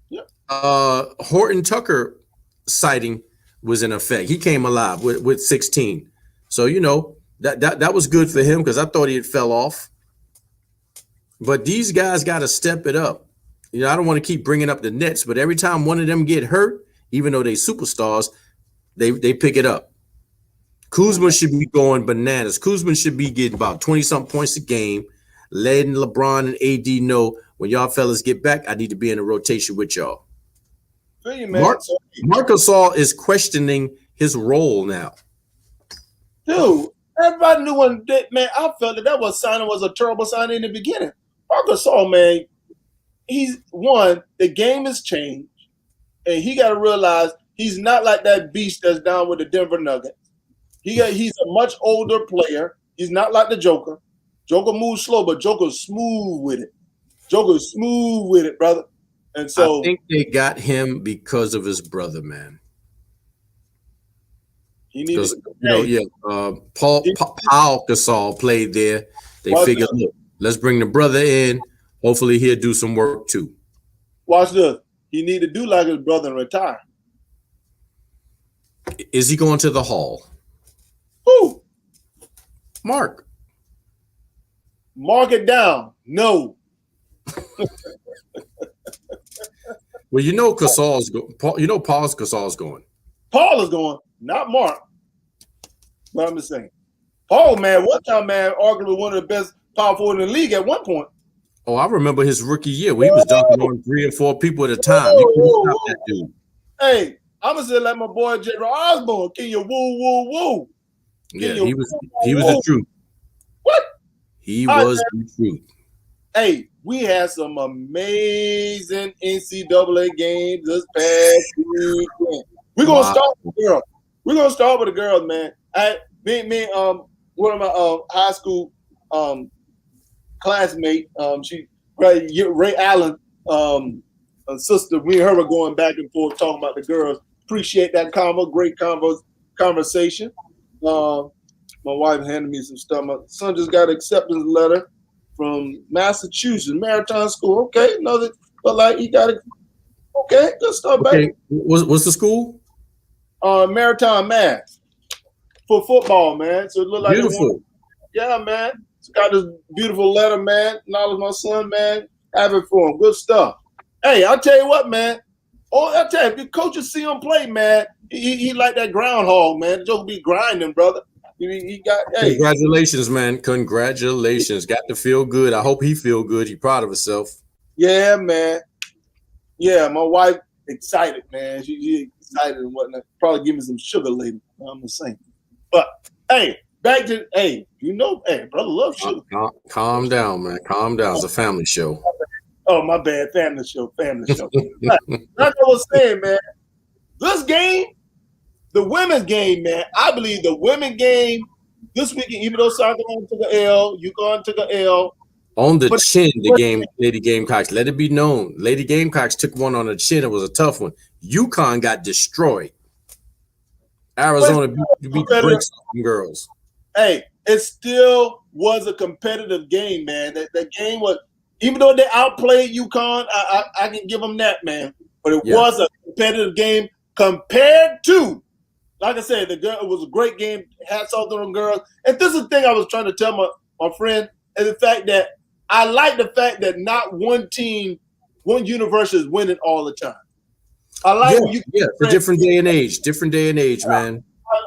Yep. Horton Tucker sighting was in effect. He came alive with 16. So, that was good for him because I thought he had fell off. But these guys got to step it up. I don't want to keep bringing up the Nets, but every time one of them get hurt, even though they superstars, they pick it up. Kuzma should be going bananas. Kuzma should be getting about 20-something points a game. letting LeBron and AD know when y'all fellas get back, I need to be in a rotation with y'all. Feel you, man. Marc Gasol is questioning his role now. Dude, everybody knew when man, I felt that was signing was a terrible signing in the beginning. Marc Gasol, man, he's one, the game has changed, and he got to realize he's not like that beast that's down with the Denver Nuggets. He's a much older player. He's not like the Joker. Joker moves slow, but Joker's smooth with it. Joker's smooth with it, brother. And so I think they got him because of his brother, man. He needed, Paul Gasol played there. They figured, look, let's bring the brother in. Hopefully he'll do some work too. Watch this. He need to do like his brother and retire. Is he going to the Hall? Who? Mark. Mark it down. No. Well, you know Gasol's going. Paul's Gasol's going. Paul is going, not Mark. But I'm just saying. Paul, man, one time, man, arguably one of the best power forward in the league at one point. Oh, I remember his rookie year when he was dunking on 3 or 4 people at a time. You couldn't stop that dude. Hey, I'm gonna say like my boy Jerry Osborne. Can you woo? Yeah, he was the truth. What? He was the truth. Hey, we had some amazing NCAA games this past weekend. We're gonna start with the girls. We're gonna start with the girls, man. One of my high school classmate, Ray Allen, sister. Me and her were going back and forth talking about the girls. Appreciate that great conversation. My wife handed me some stuff. My son just got an acceptance letter from Massachusetts Maritime School. Okay, but like he got it. Okay, good stuff, baby. What's the school? Maritime Mass for football, man. So it looked like beautiful. Yeah, man. It's got this beautiful letter, man. Acknowledge my son, man. Have it for him. Good stuff. Hey, I'll tell you what, man. I'll tell you, if the coaches see him play, man, he like that groundhog, man. The joke be grinding, brother. Congratulations, man. Congratulations. Got to feel good. I hope he feel good. He proud of himself. Yeah, man. Yeah, my wife excited, man. She excited and whatnot. Probably give me some sugar later. I'm the same. But hey, back to brother love sugar. Calm down, man. Calm down. It's a family show. Oh, my bad. Family show. Like I was saying, man, this game, the women's game, man, I believe the women's game this weekend, even though South Carolina took an L, UConn took an L. On the chin, Lady Gamecocks. Let it be known. Lady Gamecocks took one on the chin. It was a tough one. UConn got destroyed. Arizona beat the bricks off them girls. Hey, it still was a competitive game, man. That game was, even though they outplayed UConn, I can give them that, man. But it was a competitive game compared to, like I said, it was a great game. Hats off to them girls. And this is the thing I was trying to tell my friend, and the fact that I like the fact that not one team, one university is winning all the time. I like it's a different day and age, man.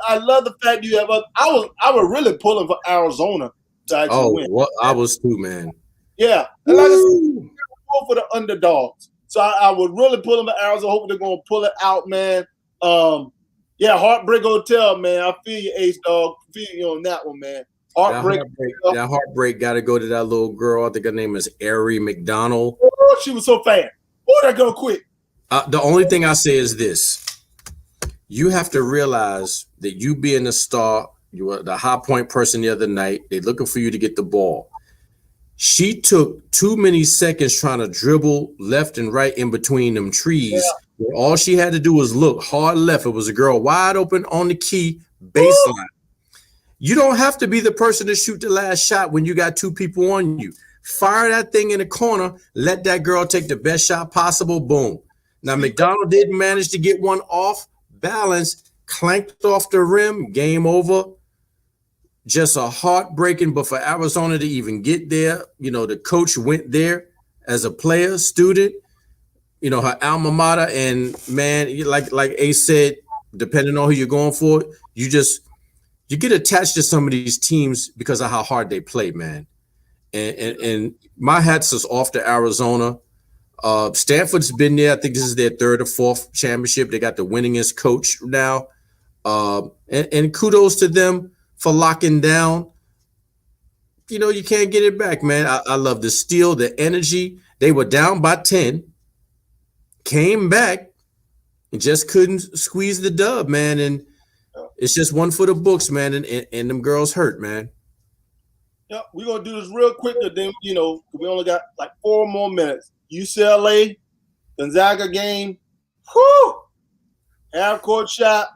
I love the fact you have. I was really pulling for Arizona to actually win. Well, I was too, man. Yeah, and like I said, pull for the underdogs. So I would really pull them for Arizona. Hoping they're gonna pull it out, man. Heartbreak Hotel, man. I feel you, Ace Dog. I feel you on that one, man. That heartbreak got to go to that little girl. I think her name is Ari McDonald. Oh, she was so fast. Oh, that girl quick. The only thing I say is this. You have to realize that you being a star, you were the high point person the other night. They're looking for you to get the ball. She took too many seconds trying to dribble left and right in between them trees. Yeah. All she had to do was look hard left. It was a girl wide open on the key baseline. You don't have to be the person to shoot the last shot when you got 2 people on you. Fire that thing in the corner. Let that girl take the best shot possible. Boom. Now, McDonald did manage to get one off balance, clanked off the rim. Game over. Just a heartbreaking, but for Arizona to even get there, the coach went there as a player, student, her alma mater. And, man, like Ace said, depending on who you're going for, you get attached to some of these teams because of how hard they play, man. And my hats is off to Arizona. Stanford's been there. I think this is their third or fourth championship. They got the winningest coach now. And kudos to them for locking down. You can't get it back, man. I love the steal, the energy. They were down by 10, came back, and just couldn't squeeze the dub, man. And it's just one for the books, man. And them girls hurt, man. Yeah, we're going to do this real quick. Then, we only got like 4 more minutes. UCLA, Gonzaga game. Whew! Half-court shot.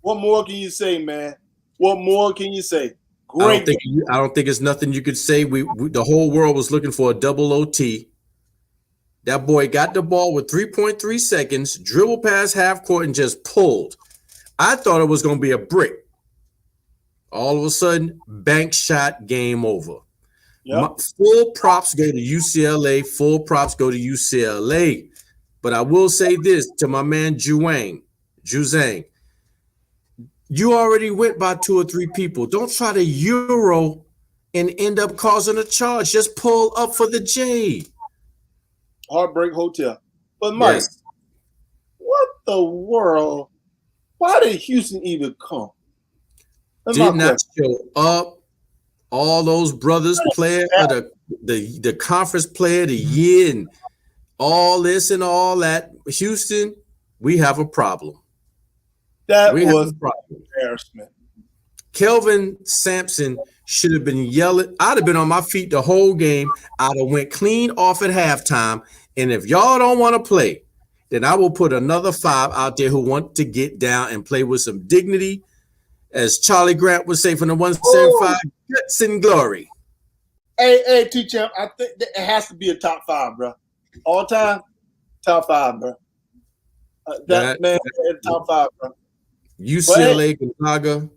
What more can you say, man? What more can you say? Great. I don't think it's nothing you could say. We the whole world was looking for a double OT. That boy got the ball with 3.3 seconds, dribbled past half court, and just pulled. I thought it was going to be a brick. All of a sudden, bank shot, game over. Yep. Full props go to UCLA. Full props go to UCLA. But I will say this to my man Juzang. You already went by 2 or 3 people. Don't try to Euro and end up causing a charge. Just pull up for the J. Heartbreak Hotel. But Mike, yes. What the world? Why did Houston even come? Did not show up. All those brothers player of the conference player of the year and all this and all that. Houston, we have a problem. That was embarrassment. Kelvin Sampson should have been yelling. I'd have been on my feet the whole game. I'd have went clean off at halftime. And if y'all don't want to play, then I will put another 5 out there who want to get down and play with some dignity. As Charlie Grant would say from the 175, guts and glory. Hey, T-Champ, I think it has to be a top 5, bro. All time, top 5, bro. Top 5, bro. UCLA, Gonzaga.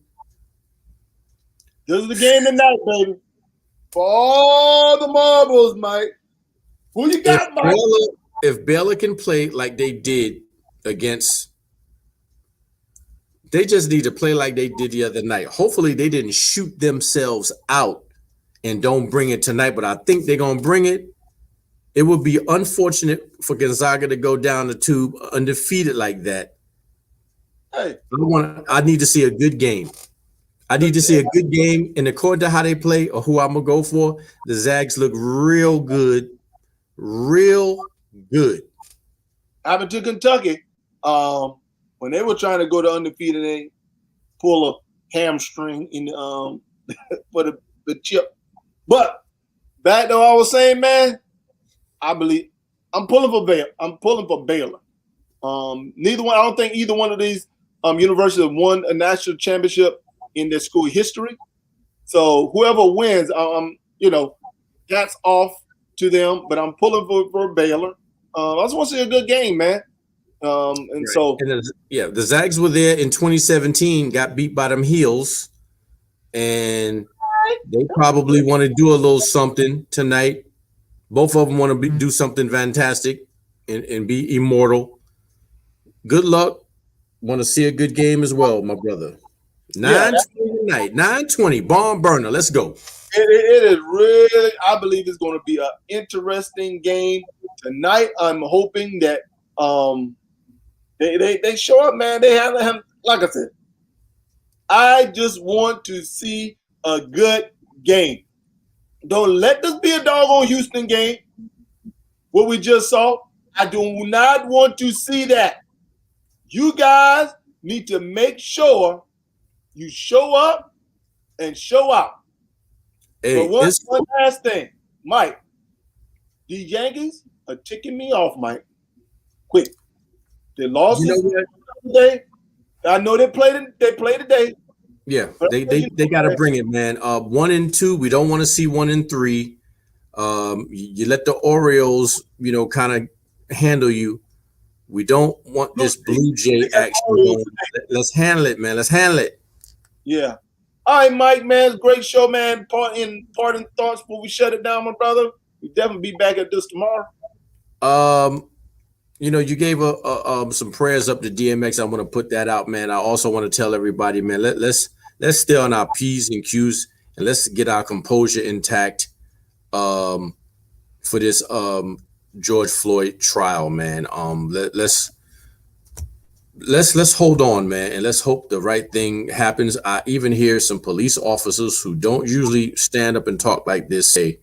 This is the game tonight, baby. For all the marbles, Mike. Who you got, Mike? If Baylor can play like they did against, they just need to play like they did the other night. Hopefully they didn't shoot themselves out and don't bring it tonight, but I think they're going to bring it. It would be unfortunate for Gonzaga to go down the tube undefeated like that. Hey, I need to see a good game. I need to see a good game, and according to how they play or who I'm going to go for, the Zags look real good. Real good. I've been to Kentucky. When they were trying to go to undefeated, they pull a hamstring in for the chip. But back to what I was saying, man, I believe I'm pulling for Baylor. I don't think either one of these universities have won a national championship in their school history. So whoever wins, that's off to them. But I'm pulling for Baylor. I just want to see a good game, man. The Zags were there in 2017, got beat by them Heels, and they probably want to do a little something tonight. Both of them want to do something fantastic and be immortal. Good luck. Want to see a good game as well, my brother. 9:20 tonight, 9:20, bomb burner. Let's go. It is really, I believe it's going to be an interesting game tonight. I'm hoping that they show up, man. They have, like I said, I just want to see a good game. Don't let this be a doggone Houston game. What we just saw, I do not want to see that. You guys need to make sure you show up and show out. Hey, but one last thing, Mike. The Yankees are ticking me off, Mike. Quick. They lost today. I know they played today. Yeah, they got to bring it, man. 1-2. We don't want to see 1-3. You let the Orioles, kind of handle you. We don't want this Blue Jay action going. Let's handle it, man. Let's handle it. Yeah. All right, Mike, man. Great show, man. Parting thoughts before we shut it down, my brother. We definitely be back at this tomorrow. You gave some prayers up to DMX. I want to put that out, man. I also want to tell everybody, man, let's stay on our P's and Q's and let's get our composure intact. for this George Floyd trial, man. Let's hold on, man, and let's hope the right thing happens. I even hear some police officers who don't usually stand up and talk like this say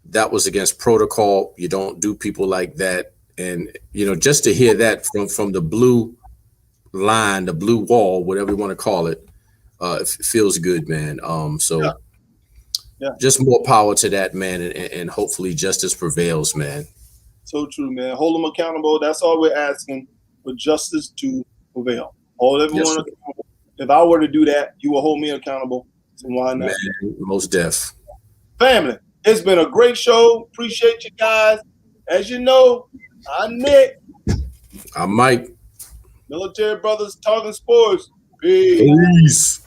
that was against protocol. You don't do people like that. And just to hear that from the blue line, the blue wall, whatever you want to call it, it feels good, man. Just more power to that, man, and hopefully justice prevails, man. So true, man. Hold them accountable. That's all we're asking, for justice to prevail. Hold everyone accountable. If I were to do that, you will hold me accountable. So why not? Man, most deaf. Family, it's been a great show. Appreciate you guys. As you know, I'm Nick. I'm Mike. Military Brothers Talking Sports. Peace.